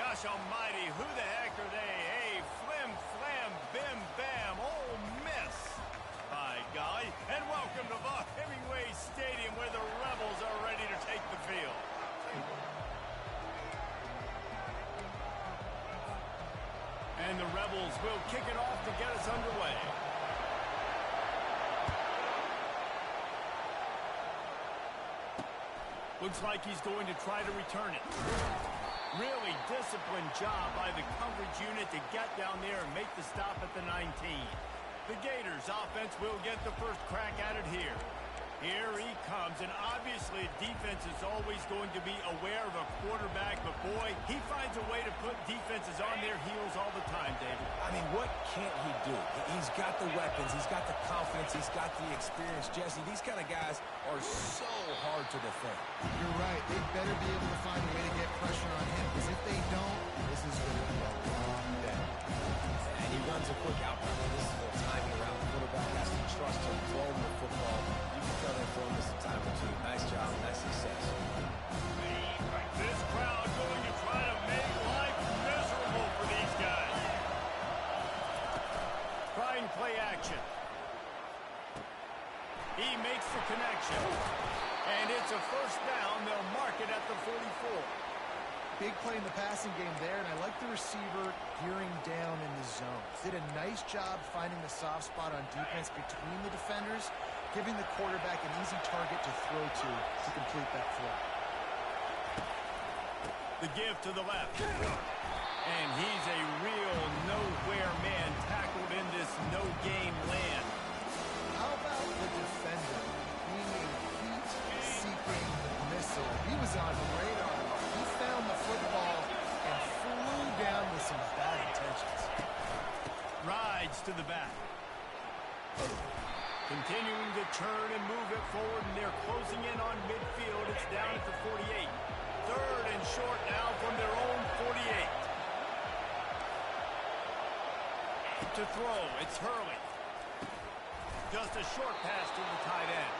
Gosh almighty, who the heck are they? Hey, flim, flam, bim, bam, Ole Miss. By golly, and welcome to Hemingway Stadium where the Rebels are ready to take the field. And the Rebels will kick it off to get us underway. Looks like he's going to try to return it. Really disciplined job by the coverage unit to get down there and make the stop at the 19. The Gators offense will get the first crack at it here. Here he comes, and obviously defense is always going to be aware of a quarterback, but boy, he finds a way to put defenses on their heels all the time, David. I mean, what can't he do? He's got the weapons, he's got the confidence, he's got the experience. Jesse, these kind of guys are so hard to defend. You're right. They better be able to find a way to get pressure on him, because if they don't, this is going to be a long day. And he runs a quick out route. This is the timing around. The quarterback has to trust him, throw him the football. You can tell they've thrown this a time or two. Nice job, nice success. This crowd going to try to make life miserable for these guys. Trying play action. He makes the connection. And it's a first down. They'll mark it at the 44. Big play in the passing game there, and I like the receiver gearing down in the zone. Did a nice job finding the soft spot on defense between the defenders, giving the quarterback an easy target to throw to complete that throw. The give to the left. And he's a real nowhere man tackled in this no-game land. How about the defender being a heat-seeking missile? He was on radar. He found the football and flew down with some bad intentions. Rides to the back. Continuing to turn and move it forward, and they're closing in on midfield. It's down at the 48. Third and short now from their own 48. To throw, it's Hurley. Just a short pass to the tight end.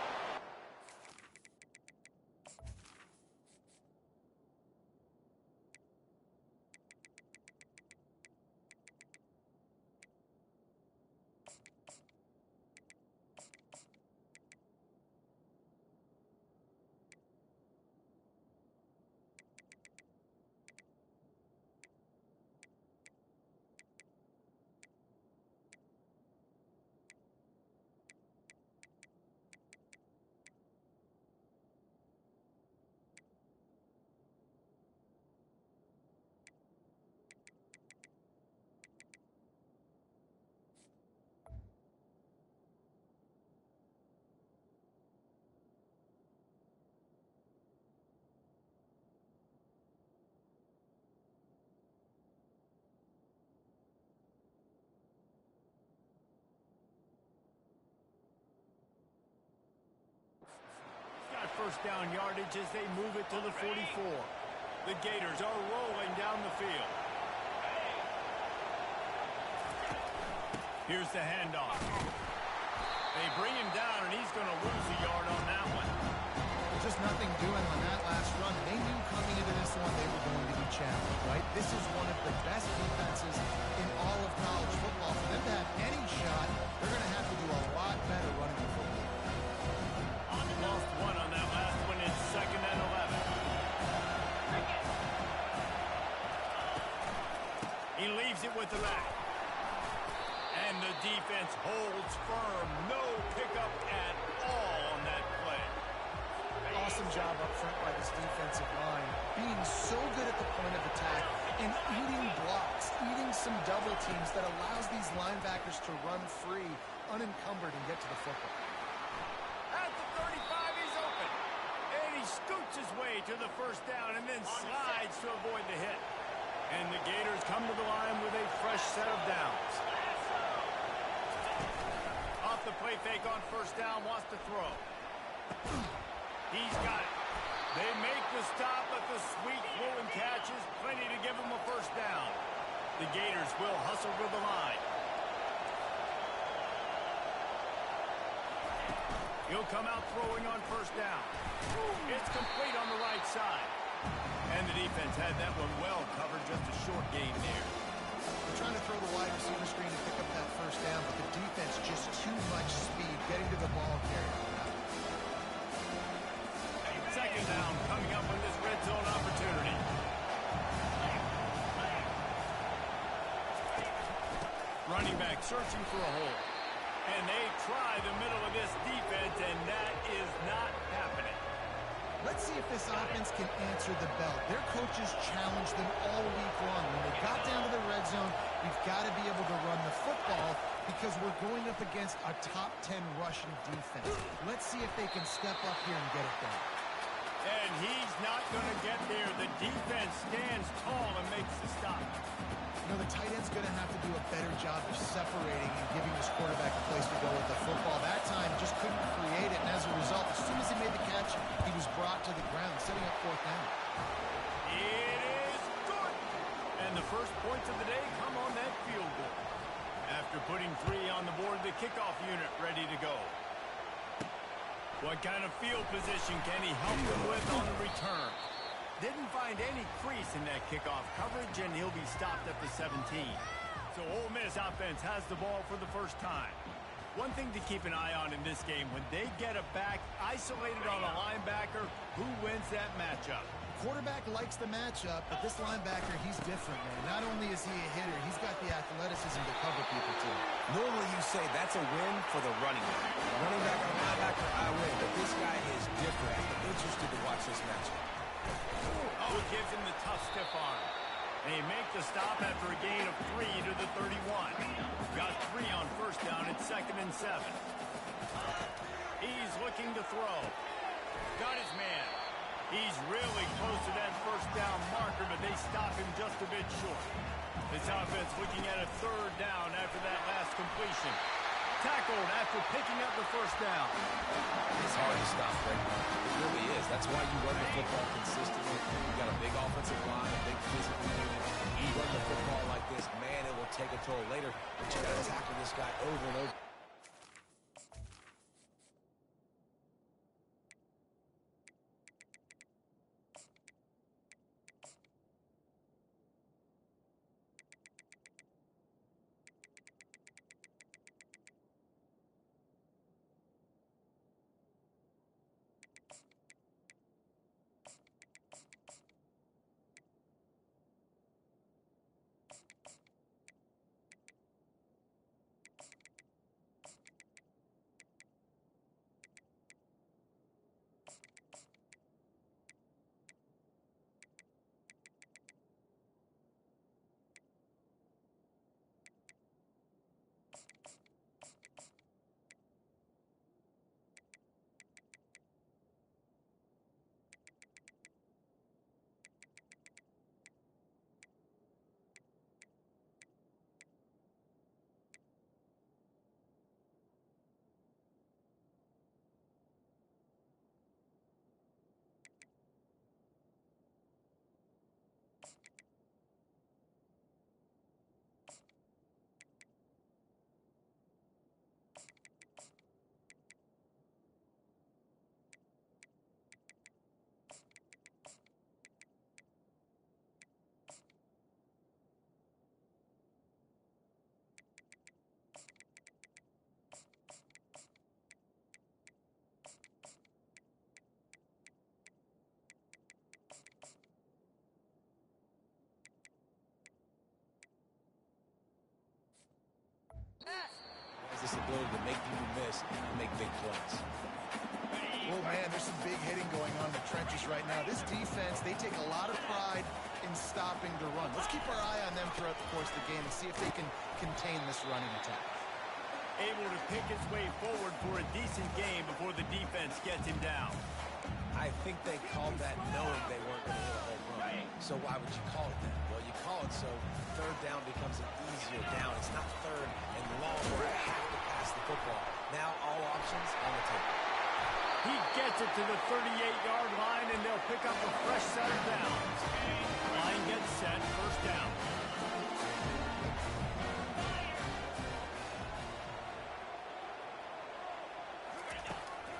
First down yardage as they move it to the 44. The Gators are rolling down the field. Here's the handoff. They bring him down, and he's going to lose a yard on that one. Just nothing doing on that last run. They knew coming into this one they were going to be challenged, right? This is one of the best defenses in all of college football. For them to have any shot, they're going to have to do a lot better running the football. Lost one on that last one. It's 2nd and 11. He leaves it with the left. And the defense holds firm. No pickup at all on that play. Awesome job up front by this defensive line. Being so good at the point of attack and eating blocks, eating some double teams that allows these linebackers to run free, unencumbered, and get to the football. At the 35, he's open. And he scoots his way to the first down and then slides to avoid the hit. And the Gators come to the line with a fresh set of downs. Off the play fake on first down, wants to throw. He's got it. They make the stop, but the sweet throwing catch is plenty to give him a first down. The Gators will hustle to the line. He'll come out throwing on first down. It's complete on the right side. And the defense had that one well covered, just a short game there. They're trying to throw the wide receiver screen to pick up that first down, but the defense just too much speed getting to the ball carrier. Second down coming up on this red zone opportunity. Running back searching for a hole. And they try the middle of this defense, and that is not happening. Let's see if this offense can answer the bell. Their coaches challenged them all week long. When they got down to the red zone, we've got to be able to run the football because we're going up against a top 10 rushing defense. Let's see if they can step up here and get it done. And he's not going to get there. The defense stands tall and makes the stop. You know, the tight end's going to have to do a better job of separating and giving this quarterback a place to go with the football. That time, just couldn't create it, and as a result, as soon as he made the catch, he was brought to the ground, setting up fourth down. It is good! And the first points of the day come on that field goal. After putting 3 on the board, the kickoff unit ready to go. What kind of field position can he help them with on the return? Didn't find any crease in that kickoff coverage, and he'll be stopped at the 17. So Ole Miss offense has the ball for the first time. One thing to keep an eye on in this game, when they get a back isolated on a linebacker, who wins that matchup? Quarterback likes the matchup, but this linebacker, he's different, man. Not only is he a hitter, he's got the athleticism to cover people, too. Normally you say that's a win for the running back. Running back or linebacker, I win. But this guy is different. I'm interested to watch this matchup. Oh, it gives him the tough stiff arm. They make the stop after a gain of 3 to the 31. Got 3 on first down at 2nd and 7. He's looking to throw. Got his man. He's really close to that first down marker, but they stop him just a bit short. This offense looking at a 3rd down after that last completion. Tackled after picking up the first down. It's hard to stop, Greg. It really is. That's why you run the football consistently. You've got a big offensive line, a big physical unit. You run the football like this, man, it will take a toll later. But you got to tackle this guy over and over. Has this ability to make people miss and make big plays. Oh, man, there's some big hitting going on in the trenches right now. This defense, they take a lot of pride in stopping the run. Let's keep our eye on them throughout the course of the game and see if they can contain this running attack. Able to pick his way forward for a decent game before the defense gets him down. I think they called that knowing they weren't going to hit a home run. So why would you call it that? Well, you call it so 3rd down becomes an easier down. It's not 3rd and long where I have to pass the football. Now all options on the table. He gets it to the 38-yard line, and they'll pick up a fresh set of downs. Line gets set, first down.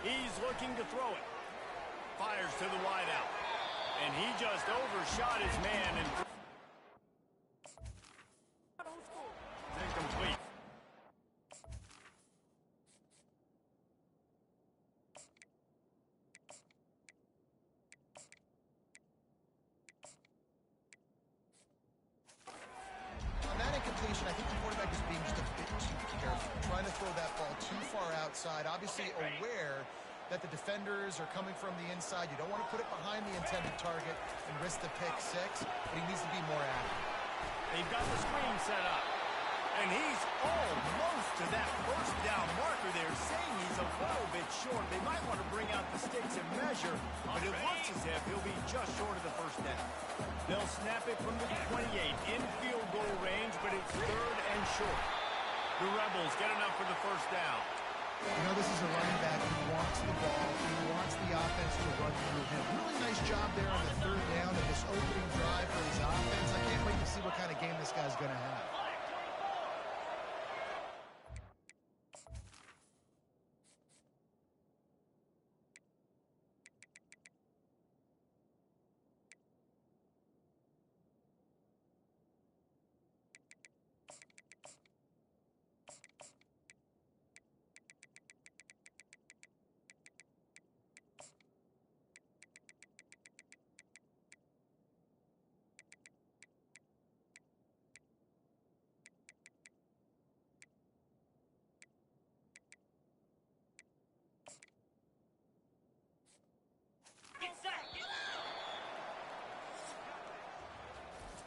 He's looking to throw it. Fires to the wideout. And he just overshot his man and incomplete. On that incompletion, I think the quarterback is being just a bit too careful, trying to throw that ball too far outside, obviously aware that the defenders are coming from the inside. You don't want to put it behind the intended target and risk the pick six, but he needs to be more active. They've got the screen set up. And he's almost to that first down marker there, saying he's a little bit short. They might want to bring out the sticks and measure, but it looks as if he'll be just short of the first down. They'll snap it from the 28 in field goal range, but it's third and short. The Rebels get enough for the first down. You know, this is a running back who wants the ball. He wants the offense to run through him. Really nice job there on the third down and this opening drive for his offense. I can't wait to see what kind of game this guy's going to have.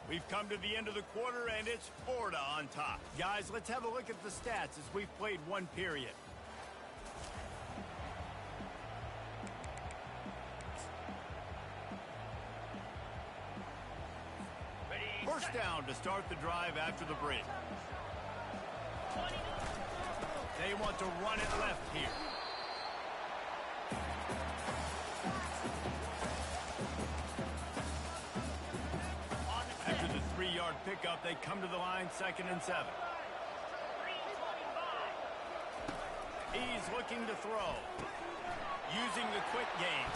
We've come to the end of the quarter, and it's Florida on top. Guys, let's have a look at the stats as we've played one period. First down to start the drive after the break. They want to run it left here. After the 3-yard pickup, they come to the line, 2nd and 7. He's looking to throw. Using the quick game.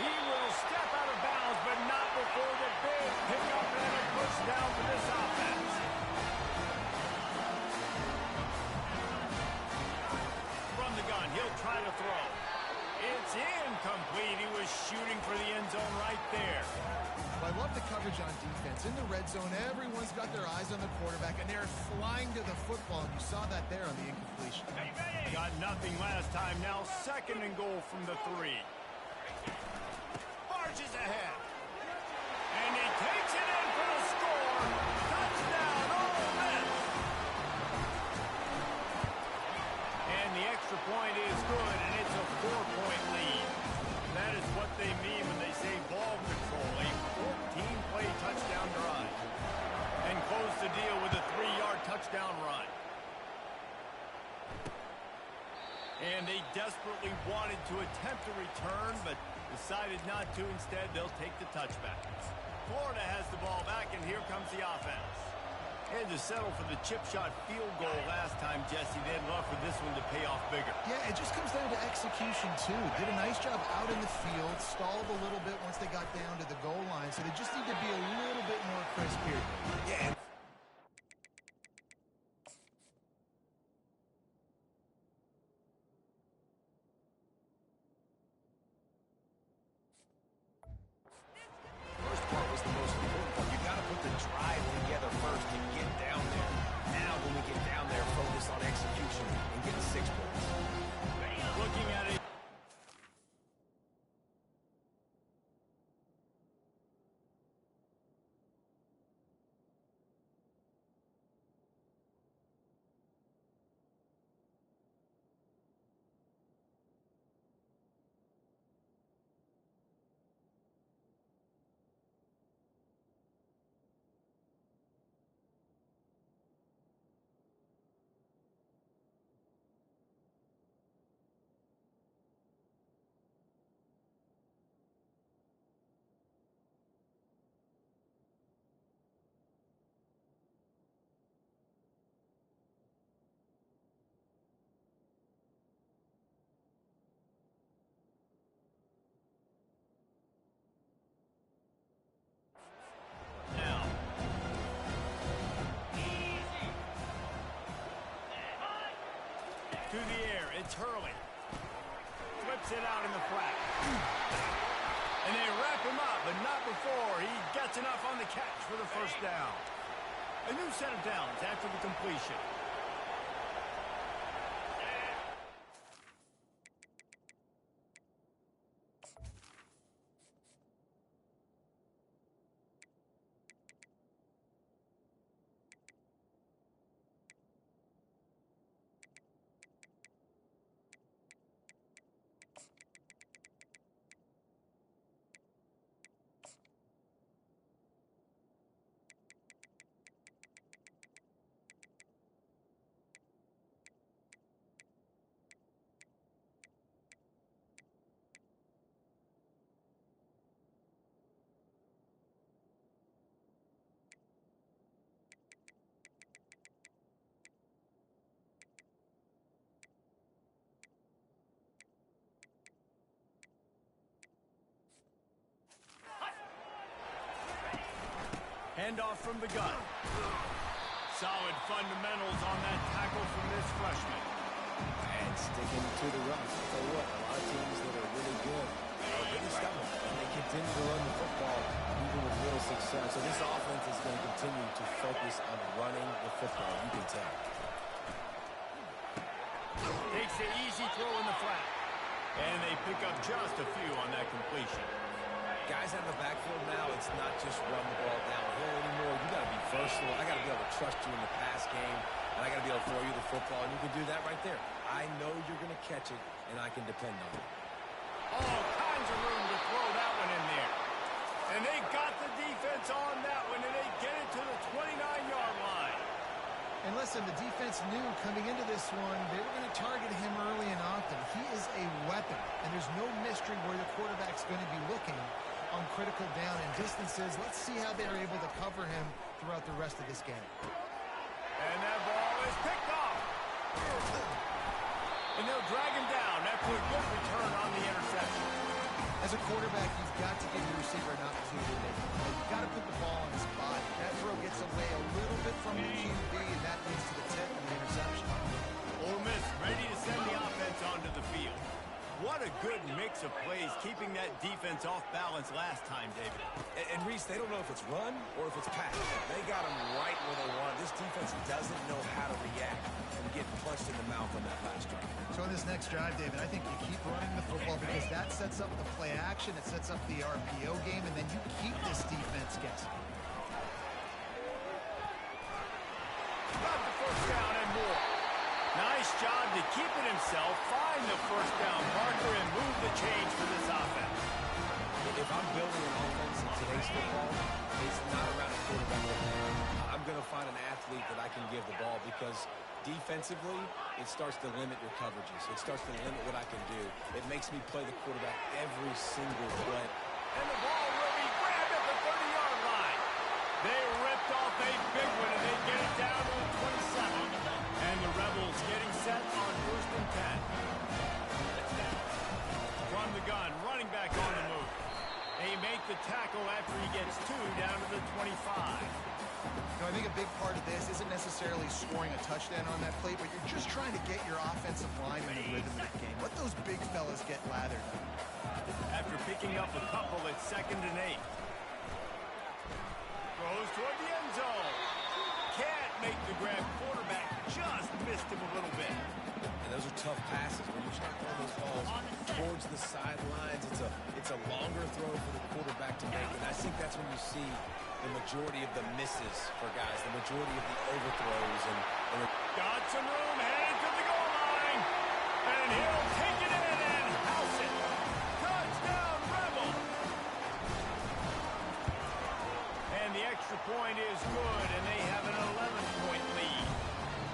He will step out of bounds, but not before the big pickup and a push down for this offense. From the gun, he'll try to throw. It's incomplete. He was shooting for the end zone right there. Well, I love the coverage on defense. In the red zone, everyone's got their eyes on the quarterback, and they're flying to the football, and you saw that there on the incompletion. Got nothing last time. Now 2nd and goal from the 3. Marches ahead. And he takes it in for the score. Touchdown, Ole Miss. And the extra point is good, and it's a 4-point lead. That is what they mean when they say ball control. A 14-play touchdown drive. And close the deal with a 3-yard touchdown run. And they desperately wanted to attempt a return, but decided not to. Instead, they'll take the touchback. Florida has the ball back, and here comes the offense. Had to settle for the chip shot field goal last time, Jesse. They'd love for this one to pay off bigger. Yeah, it just comes down to execution, too. Did a nice job out in the field, stalled a little bit once they got down to the goal line, so they just need to be a little bit more crisp here. Yeah. First part was the most important part. You got to put the drive together first to get down there. Now, when we get down there, focus on execution and getting 6 points. Looking at it. To the air, it's Hurley. Flips it out in the flat. And they wrap him up, but not before he gets enough on the catch for the first down. A new set of downs after the completion. Handoff from the gun. Solid fundamentals on that tackle from this freshman. And sticking to the run. So what? A lot of teams that are really good are really stubborn. And they continue to run the football even with little success. So this offense is going to continue to focus on running the football. You can tell. Takes the easy throw in the flat. And they pick up just a few on that completion. Guys out of the backfield now, it's not just run the ball downhill anymore. You got to be versatile. I got to be able to trust you in the pass game, and I got to be able to throw you the football, and you can do that right there. I know you're going to catch it, and I can depend on it. All kinds of room to throw that one in there. And they got the defense on that one, and they get it to the 29-yard line. And listen, the defense knew coming into this one, they were going to target him early and often. He is a weapon, and there's no mystery where the quarterback's going to be looking on critical down and distances. Let's see how they're able to cover him throughout the rest of this game. And that ball is picked off. And they'll drag him down after a good return on the interception. As a quarterback, you've got to give your receiver an opportunity to make a play. You've got to put the ball on his body. That throw gets away a little bit from the QB, and that leads to the tip and the interception. Ole Miss ready to send the offense onto the field. What a good mix of plays, keeping that defense off balance last time, David. And Reese, they don't know if it's run or if it's pass. They got them right where they want. This defense doesn't know how to react and get punched in the mouth on that last drive. So in this next drive, David, I think you keep running the football because that sets up the play action, it sets up the RPO game, and then you keep this defense guessing. Got the first down and more. Nice job to keep it himself, find the first down marker, and move the chains for this offense. If I'm building an offense in today's football, it's not around a quarterback. I'm going to find an athlete that I can give the ball because defensively, it starts to limit your coverages. It starts to limit what I can do. It makes me play the quarterback every single play. And the ball will be grabbed at the 30-yard line. They ripped off a big one, and they get it down to the 27. And the Rebels getting set on 1st and 10. From the gun, running back on the move. They make the tackle after he gets 2 down to the 25. You know, I think a big part of this isn't necessarily scoring a touchdown on that play, but you're just trying to get your offensive line in the rhythm of the game. Let those big fellas get lathered. After picking up a couple at 2nd and 8. Throws toward the end zone. Can't make the grab. Quarterback just missed him a little bit. And those are tough passes when you start throwing those balls towards the sidelines. It's a longer throw for the quarterback to make, and I think that's when you see the majority of the misses for guys, the majority of the overthrows. And got some room, headed to the goal line, and he'll take it in and house it. Touchdown, Rebel! And the extra point is good, and they have an 11-point lead.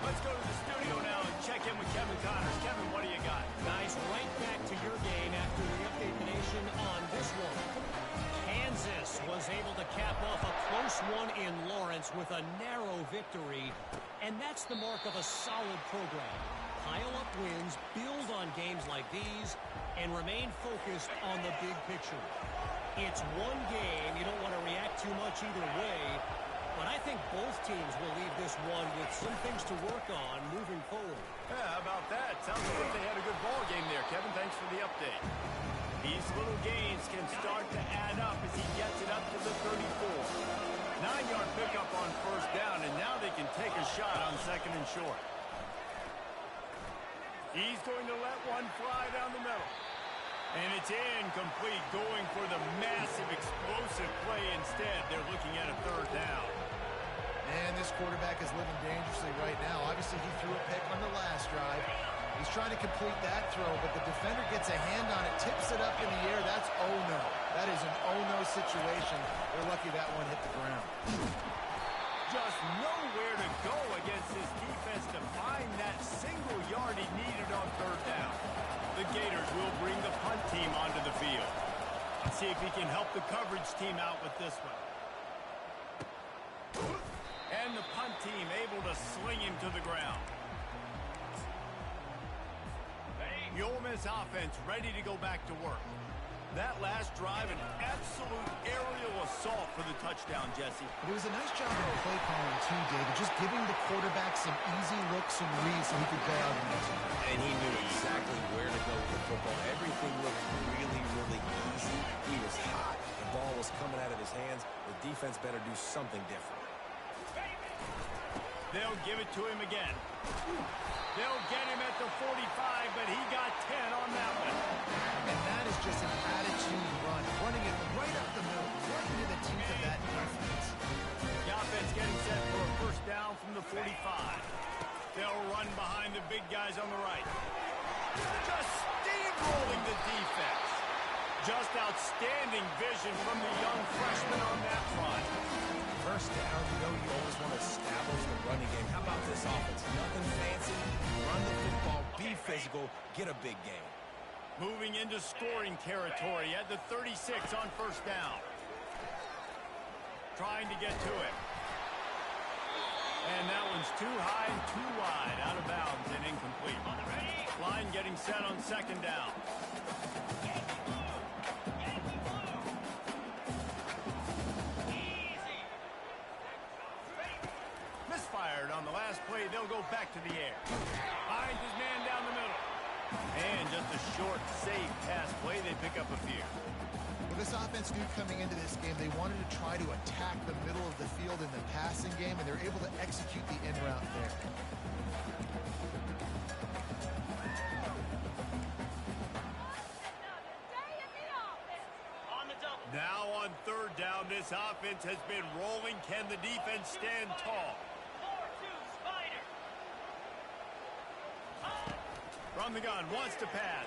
Let's go to the studio now and check in with Kevin Connors. Kevin, what do you got? Guys, right back to your game after we update the nation on this one. Kansas was able to cap off a close one in Lawrence with a narrow victory, and that's the mark of a solid program. Pile up wins, build on games like these, and remain focused on the big picture. It's one game. You don't want to react too much either way, but I think both teams will leave this one with some things to work on moving forward. Yeah, how about that? Sounds little gains can start to add up as he gets it up to the 34. 9-yard pickup on first down, and now they can take a shot on second and short. He's going to let one fly down the middle. And it's incomplete, going for the massive explosive play instead. They're looking at a third down. And this quarterback is living dangerously right now. Obviously, he threw a pick on the last drive. He's trying to complete that throw, but the defender gets a hand on it, tips it up in the air. That's oh-no. That is an oh-no situation. They're lucky that one hit the ground. Just nowhere to go against this defense to find that single yard he needed on third down. The Gators will bring the punt team onto the field. Let's see if he can help the coverage team out with this one. And the punt team able to sling him to the ground. The Ole Miss offense ready to go back to work. That last drive, an absolute aerial assault for the touchdown, Jesse. But it was a nice job of play calling too, David, just giving the quarterback some easy looks and reads so he could go out and execute. And he knew exactly where to go with the football. Everything looked really, really easy. He was hot. The ball was coming out of his hands. The defense better do something different. They'll give it to him again. They'll get him at the 45, but he got 10 on that one. And that is just an attitude run, running it right up the middle, right into the teeth of that defense. The offense getting set for a first down from the 45. They'll run behind the big guys on the right. Just steamrolling the defense. Just outstanding vision from the young freshman on that run. First down, you know you always want to establish the running game. How about this offense? Nothing fancy. Run the football, be physical, get a big game. Moving into scoring territory at the 36 on first down. Trying to get to it. And that one's too high and too wide. Out of bounds and incomplete. Line getting set on second down. Misfired on the last play. They'll go back to the air. Finds his man down the middle. And just a short, safe pass play. They pick up a few. Well, this offense knew coming into this game they wanted to try to attack the middle of the field in the passing game, and they're able to execute the in route there. Now on third down, this offense has been rolling. Can the defense stand tall? From the gun, wants to pass.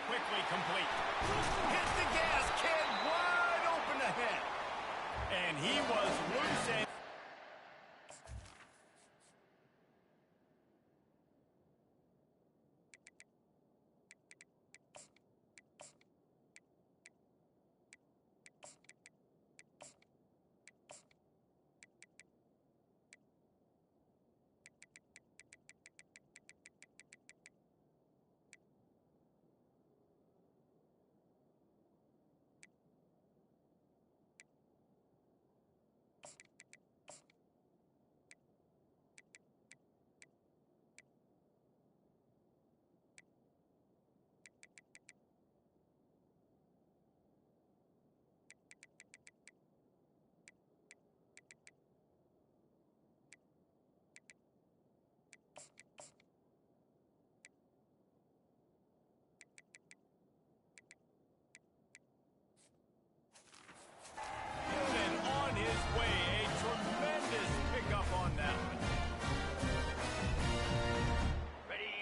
Quickly complete. Hit the gas, kid, wide open ahead. And he was loose and...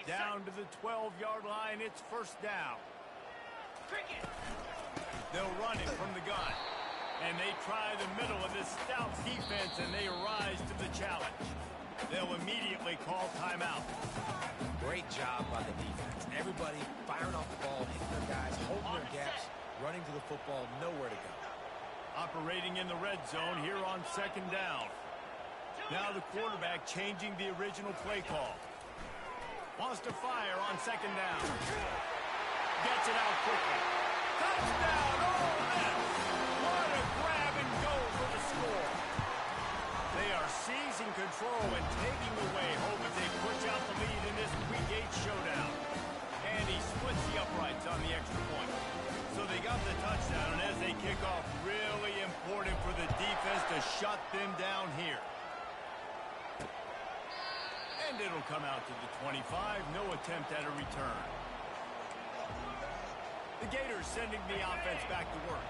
Down to the 12-yard line, it's first down. They'll run it from the gun. And they try the middle of this stout defense, and they rise to the challenge. They'll immediately call timeout. Great job by the defense. Everybody firing off the ball, hitting their guys, holding their gaps, running to the football, nowhere to go. Operating in the red zone here on second down. Now the quarterback changing the original play call. Wants to fire on second down. Gets it out quickly. Touchdown, Ole Miss! What a grab and go for the score. They are seizing control and taking away hope as they push out the lead in this Week 8 showdown. And he splits the uprights on the extra point. it'll come out to the 25. No attempt at a return. The Gators sending the offense back to work.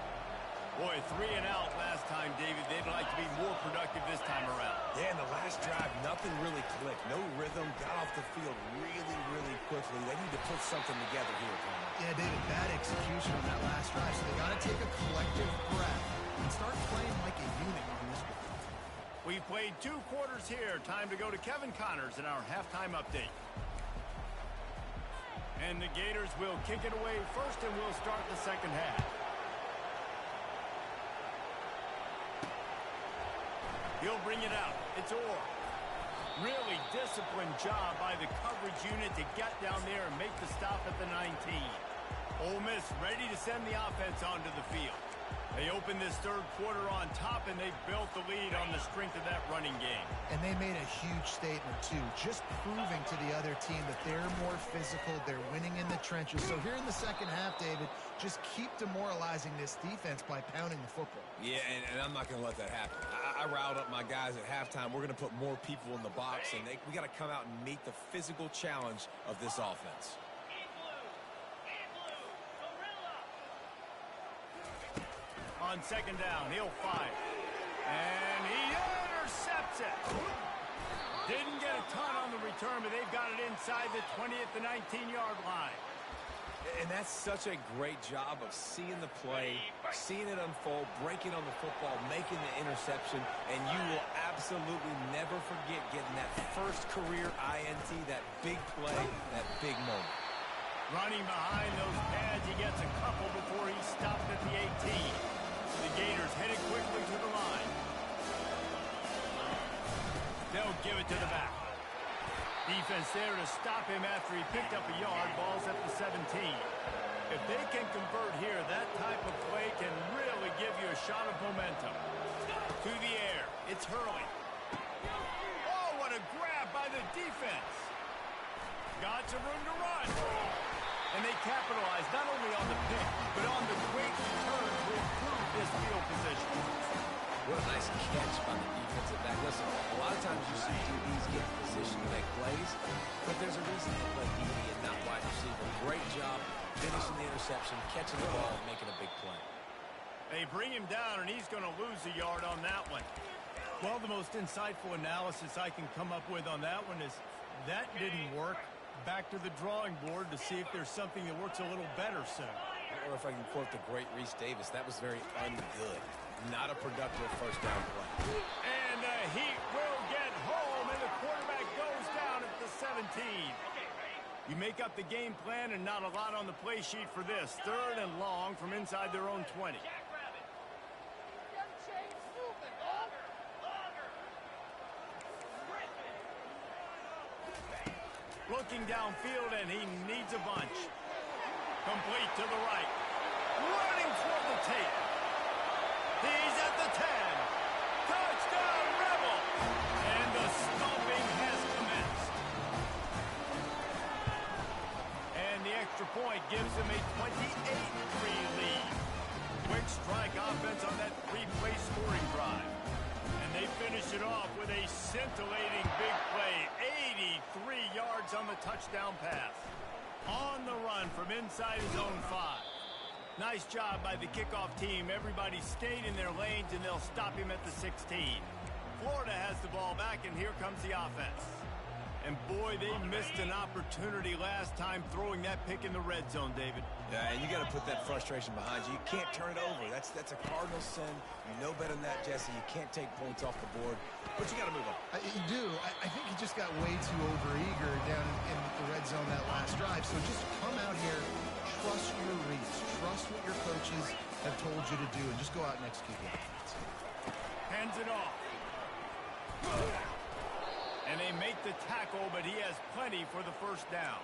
Boy, 3 and out last time, David. They'd like to be more productive this time around. Yeah, in the last drive, nothing really clicked. No rhythm, got off the field really, really quickly. They need to put something together here, Palmer. Yeah, David, bad execution on that last drive, so they got to take a collective breath and start playing like a unit on this one. We've played 2 quarters here. Time to go to Kevin Connors in our halftime update. And the Gators will kick it away first, and we'll start the second half. He'll bring it out. It's Orr. Really disciplined job by the coverage unit to get down there and make the stop at the 19. Ole Miss ready to send the offense onto the field. They opened this third quarter on top, and they built the lead on the strength of that running game. And they made a huge statement, too, just proving to the other team that they're more physical, they're winning in the trenches. So here in the second half, David, just keep demoralizing this defense by pounding the football. Yeah, and I'm not going to let that happen. I riled up my guys at halftime. We're going to put more people in the box, and we got to come out and meet the physical challenge of this offense. On second down, he'll fire. And he intercepts it. Didn't get a ton on the return, but they've got it inside the 20 at the 19-yard line. And that's such a great job of seeing the play, seeing it unfold, breaking on the football, making the interception, and you will absolutely never forget getting that first career INT, that big play, that big moment. Running behind those pads, he gets a couple before he stopped at the 18. The Gators headed quickly to the line. They'll give it to the back. Defense there to stop him after he picked up a yard. Ball's at the 17. If they can convert here, that type of play can really give you a shot of momentum. To the air. It's Hurley. Oh, what a grab by the defense. Got some room to run. And they capitalize not only on the pick, but on the quick return to improve this field position. What a nice catch by the defensive back. Listen, a lot of times you see DBs get in position to make plays, but there's a reason they play DB and not wide receiver. Great job finishing the interception, catching the ball, and making a big play. They bring him down, and he's going to lose a yard on that one. Well, the most insightful analysis I can come up with on that one is that didn't work. Back to the drawing board to see if there's something that works a little better soon. Or if I can quote the great Reese Davis, that was very ungood. Not a productive first down play. And the Heat will get home, and the quarterback goes down at the 17. You make up the game plan, and not a lot on the play sheet for this. Third and long from inside their own 20. Looking downfield, and he needs a bunch. Complete to the right. Running toward the tape. He's at the 10. Touchdown, Rebel. And the stomping has commenced. And the extra point gives him a 28-3 lead. Quick strike offense on that 3-play scoring drive. And they finish it off with a scintillating big play. 83 yards on the touchdown pass. On the run from inside his own 5. Nice job by the kickoff team. Everybody stayed in their lanes, and they'll stop him at the 16. Florida has the ball back, and here comes the offense. And boy, they missed an opportunity last time throwing that pick in the red zone, David. Yeah, and you got to put that frustration behind you. You can't turn it over. That's a cardinal sin. You know better than that, Jesse. You can't take points off the board, but you got to move on. You do. I think he just got way too overeager down in the red zone that last drive. So just come out here, trust your reads, trust what your coaches have told you to do, and just go out and execute the offense. Hands it off. And they make the tackle, but he has plenty for the first down.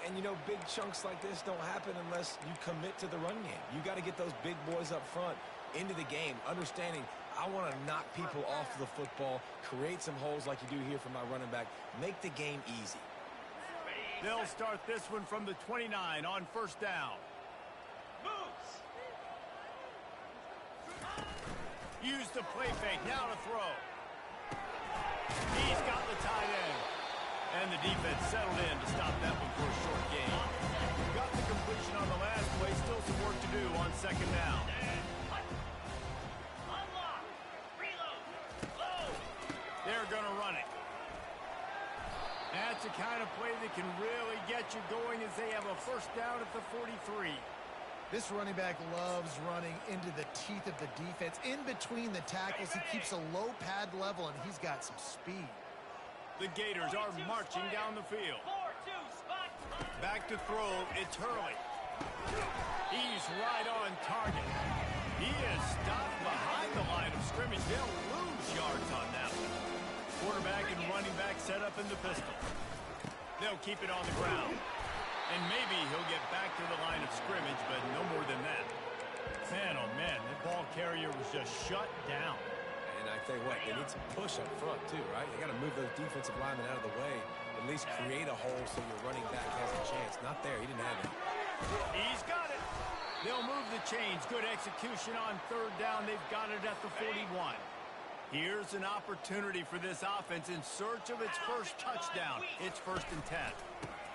And, you know, big chunks like this don't happen unless you commit to the run game. You got to get those big boys up front into the game, understanding I want to knock people off the football, create some holes like you do here for my running back, make the game easy. They'll start this one from the 29 on first down. Use the play fake, now to throw. He's got the tight end. And the defense settled in to stop that one for a short gain. Got the completion on the last play. Still some work to do on second down. They're going to run it. That's the kind of play that can really get you going as they have a first down at the 43. This running back loves running into the teeth of the defense. In between the tackles, he keeps a low pad level, and he's got some speed. The Gators are marching down the field. Back to throw, it's Hurley. He's right on target. He is stopped behind the line of scrimmage. They'll lose yards on that one. Quarterback and running back set up in the pistol. They'll keep it on the ground. And maybe he'll get back to the line of scrimmage, but no more than that. Man, oh man, the ball carrier was just shut down. And I tell you what, they need some push up front too, right? You got to move those defensive linemen out of the way, at least create a hole so your running back has a chance. Not there, he didn't have it. He's got it. They'll move the chains. Good execution on third down. They've got it at the 41. Here's an opportunity for this offense in search of its first touchdown. It's 1st and 10.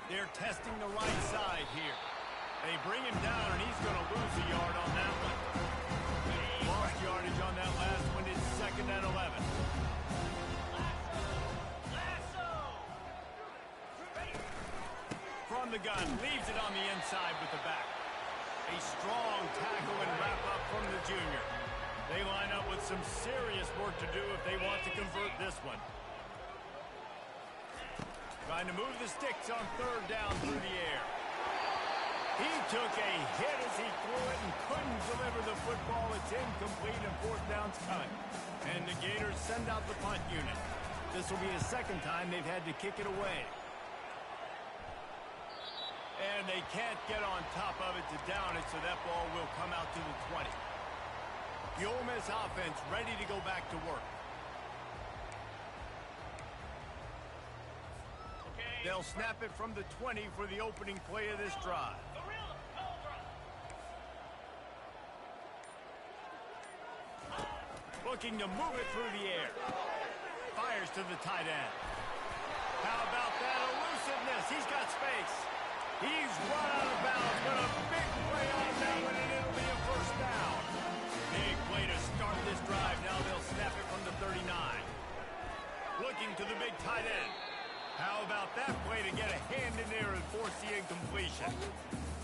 They're testing the right side here. They bring him down, and he's going to lose a yard on that one. Lost yardage on that last one. It's 2nd and 11. From the gun, leaves it on the inside with the back. A strong tackle and wrap up from the junior. They line up with some serious work to do if they want to convert this one. Trying to move the sticks on third down through the air. He took a hit as he threw it and couldn't deliver the football. It's incomplete and 4th down's coming. And the Gators send out the punt unit. This will be the 2nd time they've had to kick it away. And they can't get on top of it to down it, so that ball will come out to the 20. The Ole Miss offense ready to go back to work. They'll snap it from the 20 for the opening play of this drive. Looking to move it through the air. Fires to the tight end. How about that elusiveness? He's got space. He's run out of bounds, but a big play on that one, and it'll be a first down. Big play to start this drive. Now they'll snap it from the 39. Looking to the big tight end. How about that play to get a hand in there and force the incompletion?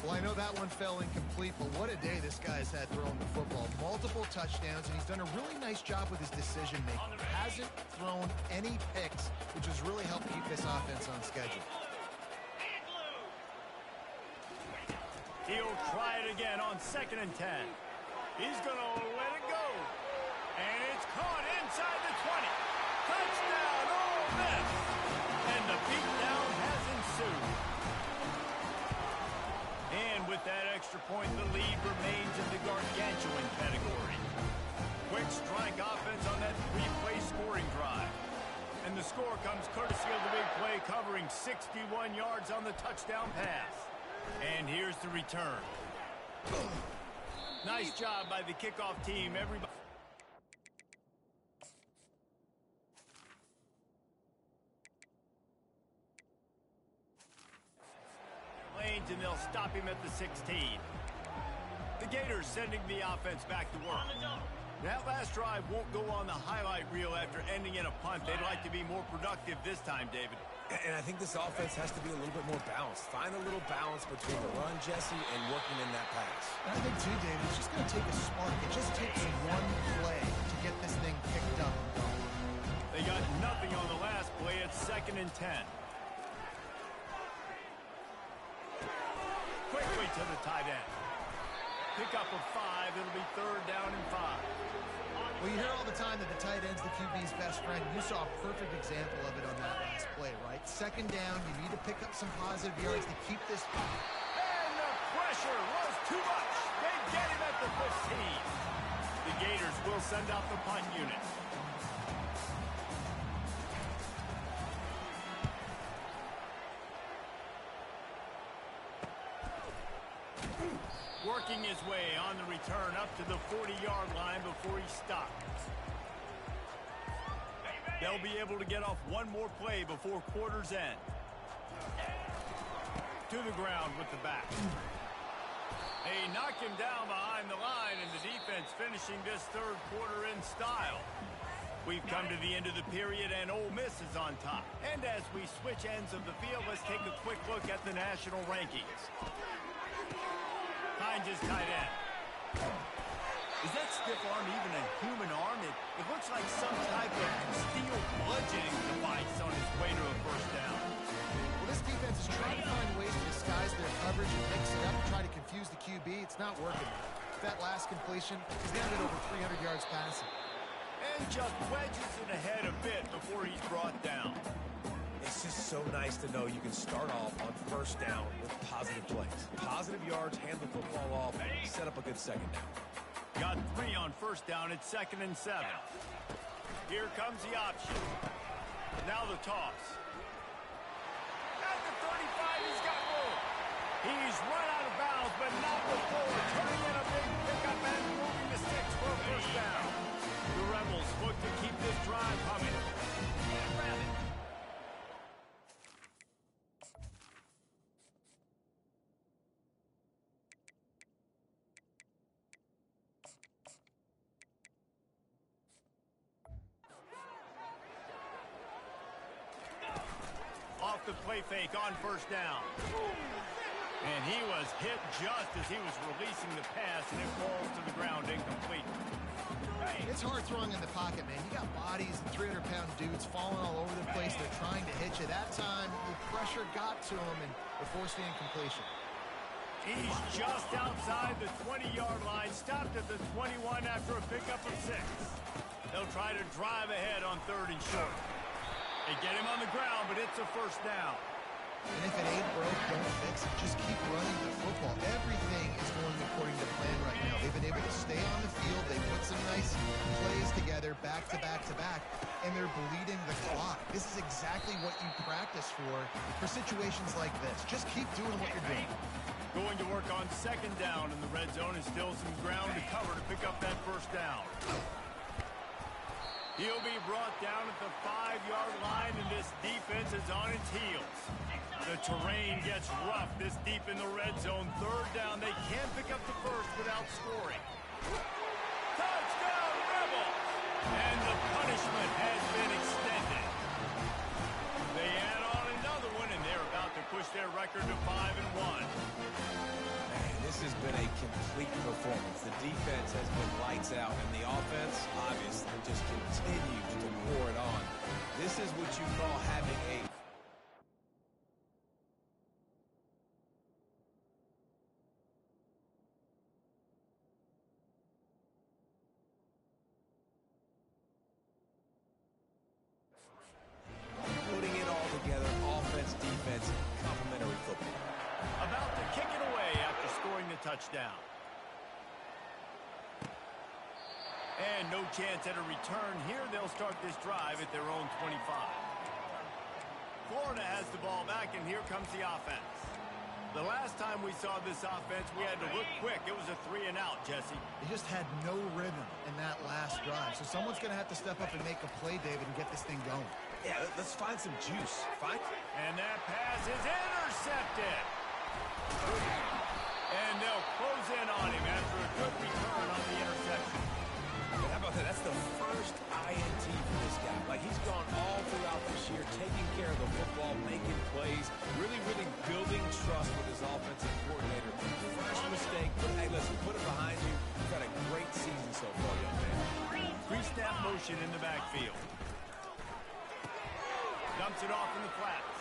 Well, I know that one fell incomplete, but what a day this guy's had throwing the football. Multiple touchdowns, and he's done a really nice job with his decision-making. Hasn't thrown any picks, which has really helped keep this offense on schedule. He'll try it again on 2nd and 10. He's going to let it go. And it's caught inside the 20. Touchdown, Ole Miss. And the beatdown has ensued. And with that extra point, the lead remains in the gargantuan category. Quick strike offense on that 3-play scoring drive. And the score comes courtesy of the big play covering 61 yards on the touchdown pass. And here's the return. Nice job by the kickoff team. Everybody. Lanes, and they'll stop him at the 16. The Gators sending the offense back to work. That last drive won't go on the highlight reel after ending in a punt. They'd like to be more productive this time, David. And I think this offense has to be a little bit more balanced. Find a little balance between the run, Jesse, and working in that pass. And I think, too, David, it's just going to take a spark. It just takes one play to get this thing picked up and going. They got nothing on the last play. It's 2nd and 10. Quickly to the tight end. Pick up of 5. It'll be 3rd down and 5. Well, you hear all the time that the tight end's the QB's best friend. You saw a perfect example of it on that last play, right? 2nd down, you need to pick up some positive yards to keep this. And the pressure was too much. They get him at the 15. The Gators will send out the punt unit. Working his way on the return up to the 40-yard line before he stops. They'll be able to get off one more play before quarter's end. To the ground with the back. They knock him down behind the line, and the defense finishing this third quarter in style. We've come to the end of the period, and Ole Miss is on top. And as we switch ends of the field, let's take a quick look at the national rankings. Hines is tight end. Is that stiff arm even a human arm? It looks like some type of steel bludgeoning device on its way to a first down. Well, this defense is trying to find ways to disguise their coverage and mix it up and try to confuse the QB. It's not working. That last completion, he's going to get over 300 yards passing. And just wedges it ahead a bit before he's brought down. It's just so nice to know you can start off on first down with positive plays. Positive yards, hand the football off, set up a good second down. Got 3 on first down at 2nd and 7. Here comes the option. Now the toss. At the 35, he's got room. He's run out of bounds, but not before turning in a big pickup and moving the sticks for a first down. The Rebels look to keep this drive humming. Off the play fake on first down. And he was hit just as he was releasing the pass, and it falls to the ground incomplete. It's hard throwing in the pocket, man. You got bodies and 300-pound dudes falling all over the place. They're trying to hit you. That time, the pressure got to him, and it forced the incompletion. He's just outside the 20-yard line, stopped at the 21 after a pickup of 6. They'll try to drive ahead on 3rd and short. They get him on the ground, but it's a first down. And if it ain't broke, don't fix it. Just keep running the football. Everything is going according to plan right now. They've been able to stay on the field. They put some nice plays together, back to back to back, and they're bleeding the clock. This is exactly what you practice for situations like this. Just keep doing what you're doing. Going to work on 2nd down in the red zone, and still some ground to cover to pick up that first down. He'll be brought down at the 5-yard line, and this defense is on its heels. The terrain gets rough this deep in the red zone. 3rd down, they can't pick up the first without scoring. Touchdown, Rebels! And the punishment has been extended. They add on another one, and they're about to push their record to 5-1. This has been a complete performance. The defense has been lights out, and the offense, obviously, just continues to pour it on. This is what you call having a... putting it all together, offense, defense, complementary football. About to kick it away after scoring the touchdown. And no chance at a return here. They'll start this drive at their own 25. Florida has the ball back, and here comes the offense. The last time we saw this offense, we had to look quick. It was a 3-and-out, Jesse. They just had no rhythm in that last drive. So someone's going to have to step up and make a play, David, and get this thing going. Yeah, let's find some juice. And that pass is intercepted. And they'll close in on him after a good return on the interception. How about that? That's the first INT for this guy. Like, he's gone all throughout this year, taking care of the football, making plays, really building trust with his offensive coordinator. First mistake, but hey, listen, put it behind you. You've had a great season so far, young man. Pre-snap motion in the backfield. Dumps it off in the flats.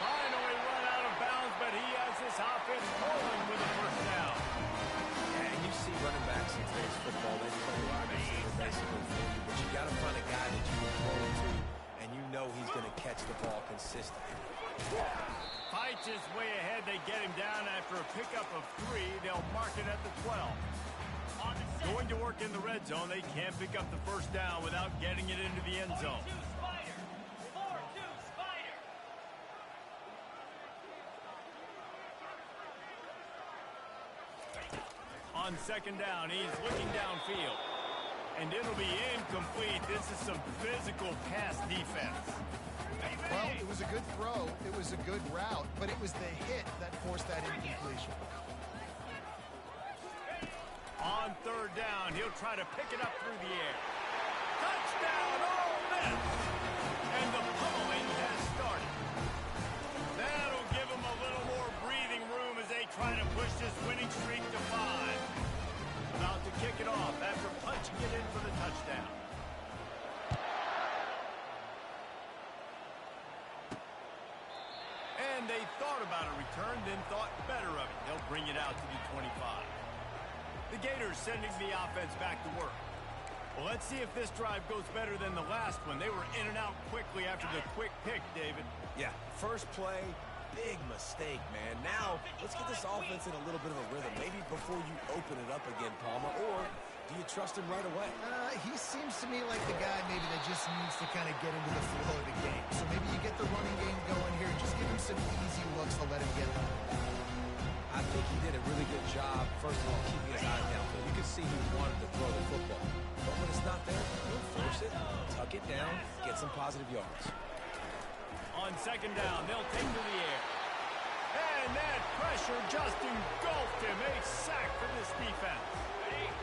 Finally run out of bounds, but he has this offense rolling with a first down. And you see running backs in today's football, they play wide receiver basically for you, but you got to find a guy that you can throw it to, and you know he's going to catch the ball consistently. Fights his way ahead. They get him down after a pickup of 3. They'll mark it at the 12. Going to work in the red zone. They can't pick up the first down without getting it into the end zone. On 2nd down, he's looking downfield. And it'll be incomplete. This is some physical pass defense. Well, it was a good throw. It was a good route, but it was the hit that forced that incompletion. On third down, he'll try to pick it up through the air. Touchdown, Ole Miss! And the pummeling has started. That'll give them a little more breathing room as they try to push this winning streak to 5. About to kick it off after punching it in for the touchdown. And they thought about a return, then thought better of it. They'll bring it out to the 25. The Gators sending the offense back to work. Well, let's see if this drive goes better than the last one. They were in and out quickly after the quick pick, David. Yeah, first play, big mistake, man. Now, let's get this offense in a little bit of a rhythm. Maybe before you open it up again, Palmer, or do you trust him right away? He seems to me like the guy maybe that just needs to kind of get into the flow of the game. So maybe you get the running game going here and just give him some easy looks to let him get them. I think he did a really good job, first of all, keeping his eyes downfield. You could see he wanted to throw the football. But when it's not there, he'll force it, tuck it down, get some positive yards. On second down, they'll take to the air. And that pressure just engulfed him. A sack for this defense.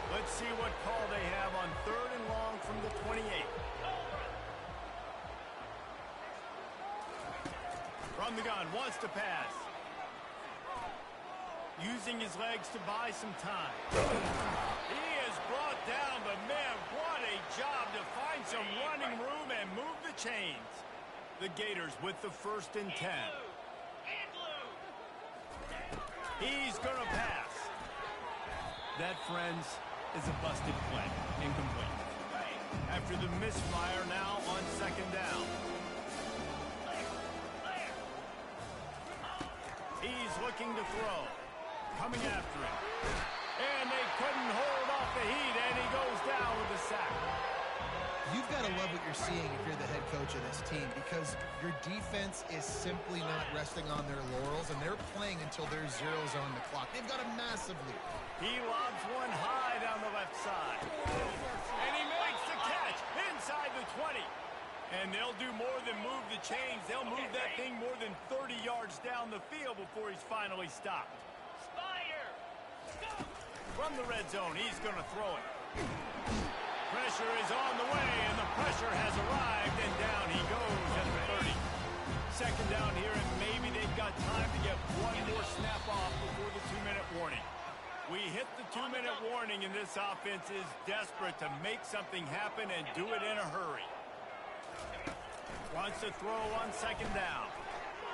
Let's see what call they have on third and long from the 28. From the gun, wants to pass. Using his legs to buy some time. He is brought down, but man, what a job to find some running room and move the chains. The Gators with the 1st and 10. He's going to pass. That, friends, is a busted play. Incomplete. After the misfire, now on second down. He's looking to throw. Coming after him. And they couldn't hold off the heat, and he goes down with a sack. You've got to love what you're seeing if you're the head coach of this team, because your defense is simply not resting on their laurels, and they're playing until there's zeros on the clock. They've got a massive lead. He lobs one high down the left side. And he makes the catch inside the 20. And they'll do more than move the chains. They'll move that thing more than 30 yards down the field before he's finally stopped. From the red zone, he's going to throw it. Pressure is on the way, and the pressure has arrived, and down he goes at the 30. Second down here, and maybe they've got time to get one more snap off before the 2-minute warning. We hit the 2-minute warning, and this offense is desperate to make something happen and do it in a hurry. Wants to throw on second down.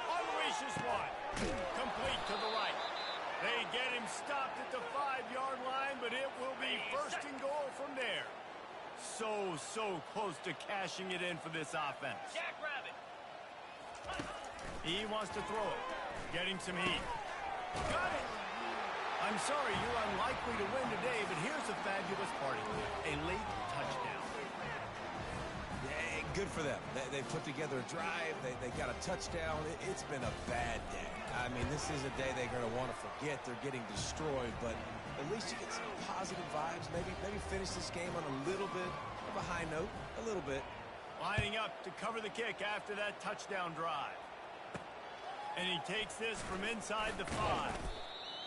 Unleashes one. Complete to the right. They get him stopped at the 5-yard line, but it will be 1st and goal from there. So close to cashing it in for this offense. He wants to throw it. Getting some heat. Got it. I'm sorry, you're unlikely to win today, but here's a fabulous party. A late touchdown. Yeah, good for them. They put together a drive. They got a touchdown. It's been a bad day. I mean, this is a day they're going to want to forget. They're getting destroyed, but at least you get some positive vibes. Maybe finish this game on a little bit of a high note. A little bit. Lining up to cover the kick after that touchdown drive. And he takes this from inside the 5.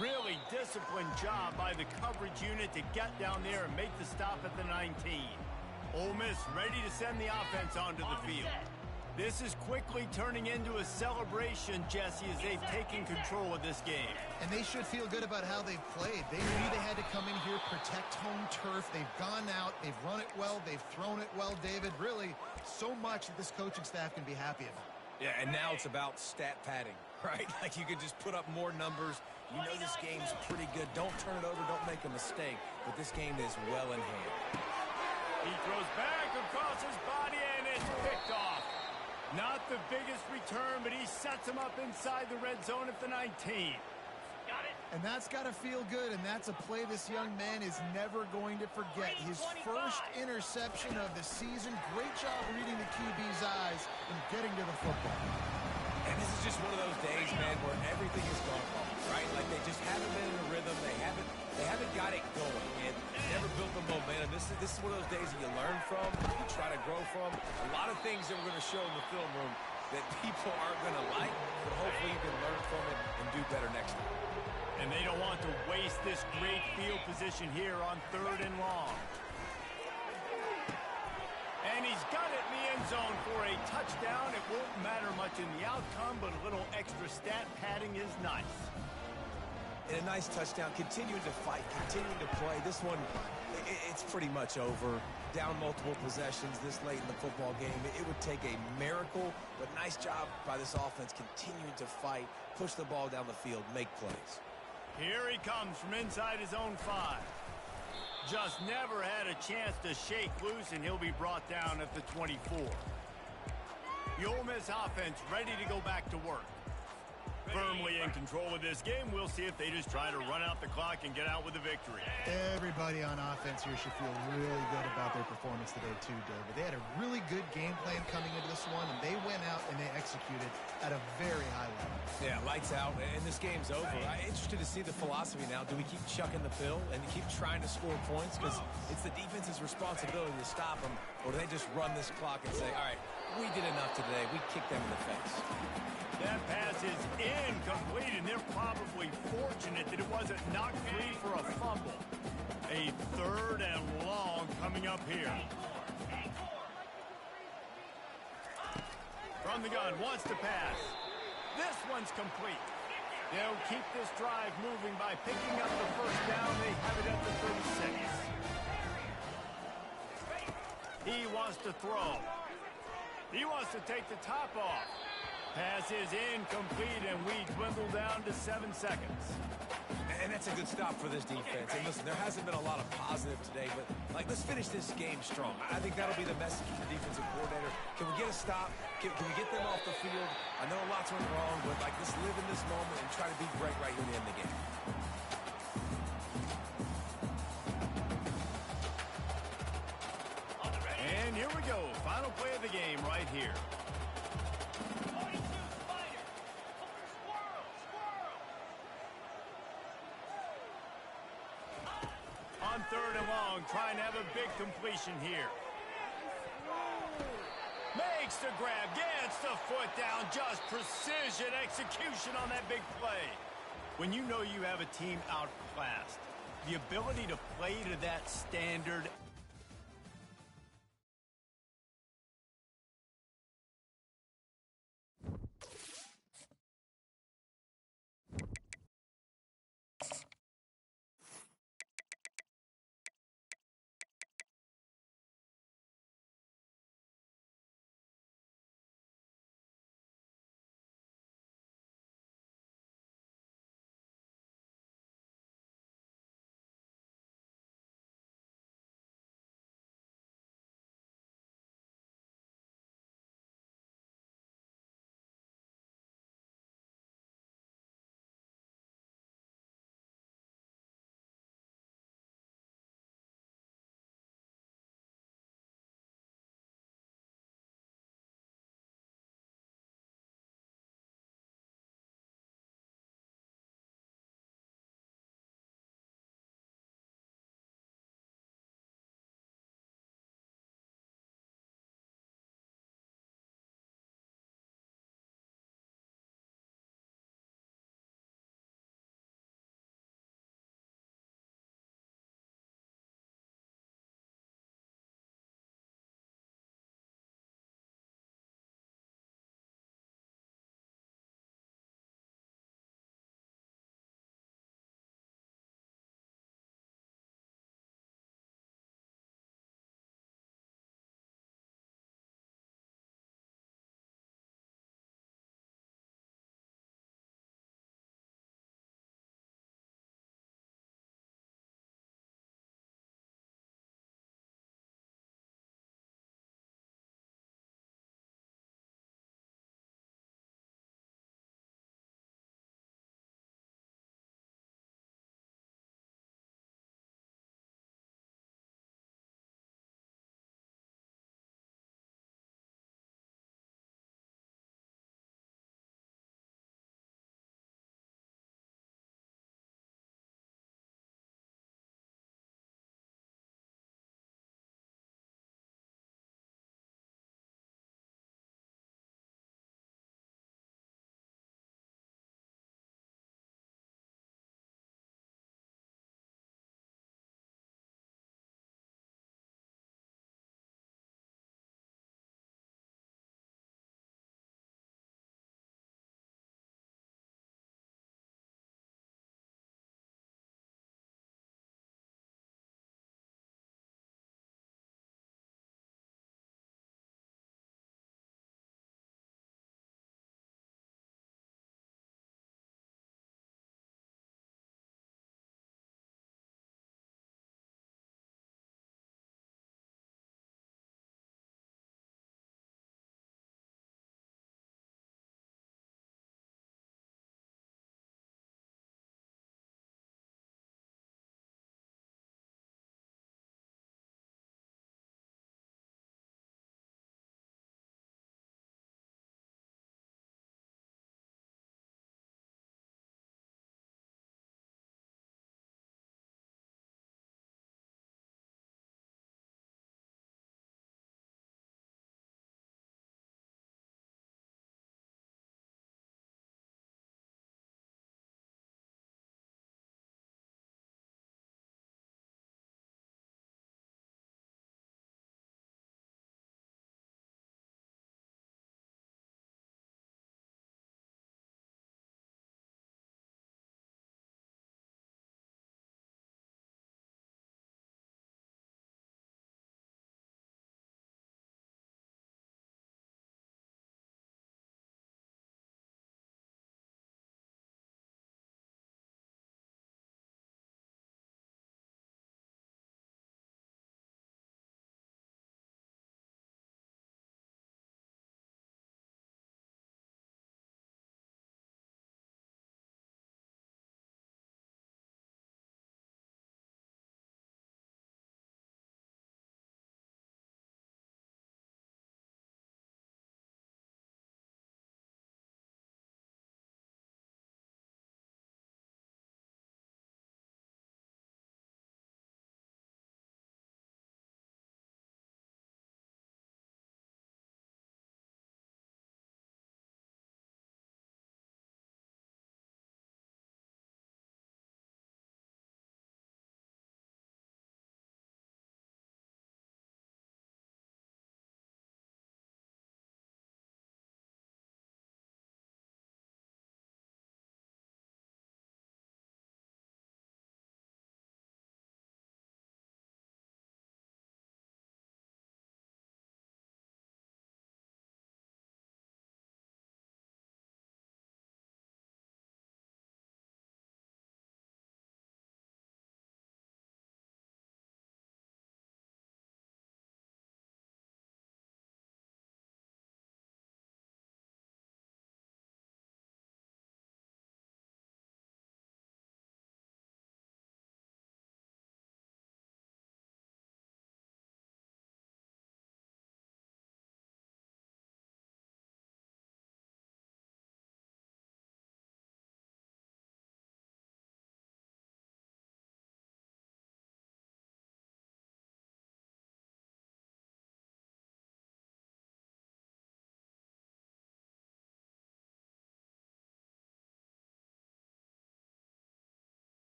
Really disciplined job by the coverage unit to get down there and make the stop at the 19. Ole Miss ready to send the offense onto the field. This is quickly turning into a celebration, Jesse, as they've taken control of this game. And they should feel good about how they've played. They knew they had to come in here, protect home turf. They've gone out, they've run it well, they've thrown it well, David. Really, so much that this coaching staff can be happy about. Yeah, and now it's about stat padding, right? Like you could just put up more numbers. You know this game's pretty good. Don't turn it over, don't make a mistake. But this game is well in hand. He throws back across his body, and it's picked off. Not the biggest return, but he sets him up inside the red zone at the 19. Got it. And that's got to feel good, and that's a play this young man is never going to forget. His first interception of the season. Great job reading the QB's eyes and getting to the football. And this is just one of those days, man, where everything has gone wrong, right? Like they just haven't been in a rhythm. They haven't they haven't got it going and never built the momentum. This is one of those days that you learn from, you try to grow from. A lot of things that we're going to show in the film room that people aren't going to like, but hopefully you can learn from it and do better next time. And they don't want to waste this great field position here on 3rd and long. And he's got it in the end zone for a touchdown. It won't matter much in the outcome, but a little extra stat padding is nice. And a nice touchdown, continuing to fight, continuing to play. This one, it's pretty much over. Down multiple possessions this late in the football game. It would take a miracle, but nice job by this offense continuing to fight, push the ball down the field, make plays. Here he comes from inside his own 5. Just never had a chance to shake loose, and he'll be brought down at the 24. The Ole Miss offense ready to go back to work. Firmly in control of this game. We'll see if they just try to run out the clock and get out with a victory. Everybody on offense here should feel really good about their performance today too, David. They had a really good game plan coming into this one, and they went out and they executed at a very high level. Yeah, lights out, and this game's over. I'm interested to see the philosophy now. Do we keep chucking the pill and keep trying to score points? Because it's the defense's responsibility to stop them, or do they just run this clock and say, all right, we did enough today. We kicked them in the face. That pass is incomplete, and they're probably fortunate that it wasn't knocked free for a fumble. A 3rd and long coming up here. From the gun, wants to pass. This one's complete. They'll keep this drive moving by picking up the 1st down. They have it at the 36. He wants to throw. He wants to take the top off. Pass is incomplete, and we dwindle down to 7 seconds. And that's a good stop for this defense. And listen, there hasn't been a lot of positive today, but let's finish this game strong. I think that'll be the message from the defensive coordinator. Can we get a stop? Can we get them off the field? I know lots went wrong, but let's live in this moment and try to be great right here at the end of the game. And here we go. Final play of the game right here. On 3rd and long, trying to have a big completion here. Makes the grab, gets the foot down, just precision execution on that big play. When you know you have a team outclassed, the ability to play to that standard